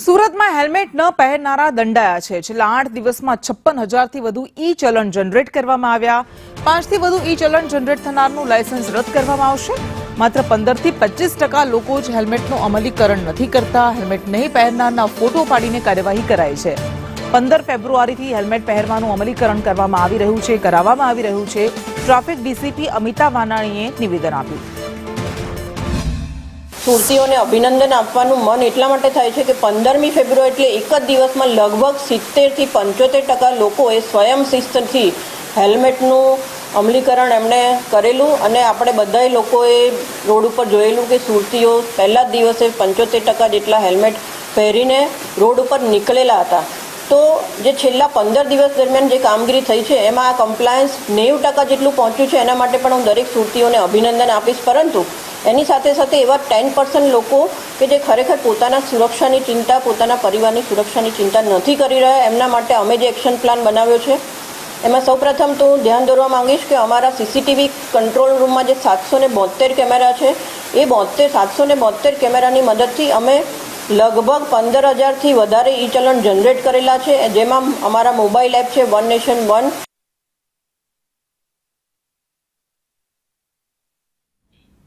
સુરતમાં હેલ્મેટ ન પહેરનારા દંડાયા છે। છેલ્લા 8 દિવસમાં 56,000થી વધુ ઈ ચલણ જનરેટ કરવામાં આવ્યા। 5 થી વધુ ઈ ચલણ જનરેટ થનારનું લાયસન્સ રદ કરવામાં આવશે। માત્ર 15 થી 25% લોકો જ હેલ્મેટનું અમલીકરણ નથી કરતા। હેલ્મેટ નહીં પહેરનારના ફોટો પાડીને કાર્યવાહી કરાઈ છે। 15 ફેબ્રુઆરીથી હેલ્મેટ પહેરવાનું અમલીકરણ કરવામાં આવી રહ્યું છે। ટ્રાફિક ડીસીપી અમિતા વાનાણીએ નિવેદન આપ્યું। સુરતીઓને અભિનંદન આપવાનું મન એટલા માટે થાય છે કે 15મી ફેબ્રુઆરી એટલે એક જ દિવસમાં લગભગ 70 થી 75% લોકોએ સ્વયં શિસ્તથી હેલ્મેટનું અમલીકરણ એમણે કરેલું અને આપણે બધાય લોકોએ રોડ ઉપર જોયેલું કે સુરતીઓ પહેલા જ દિવસે 75% જેટલા હેલ્મેટ પહેરીને રોડ ઉપર નીકળેલા હતા। તો જે છેલ્લા 15 દિવસ દરમિયાન જે કામગીરી થઈ છે એમાં આ કમ્પ્લાયન્સ 90% જેટલું પહોંચ્યું છે। એના માટે પણ હું દરેક સુરતીઓને અભિનંદન આપીશ। પરંતુ એની સાથે સાથે એવા 10% લોકો કે જે ખરેખર પોતાના સુરક્ષાની ચિંતા, પોતાના પરિવારની સુરક્ષાની ચિંતા નથી કરી રહ્યા, એમના માટે અમે જે એક્શન પ્લાન બનાવ્યો છે એમાં સૌપ્રથમ તો હું ધ્યાન દોરવા માંગીશ કે અમારા સીસીટીવી કંટ્રોલ રૂમમાં જે 772 કેમેરા છે એ 772 કેમેરાની મદદથી અમે લગભગ 15,000થી વધારે ઈ ચલણ જનરેટ કરેલા છે। જેમાં અમારા મોબાઈલ એપ છે વન નેશન વન,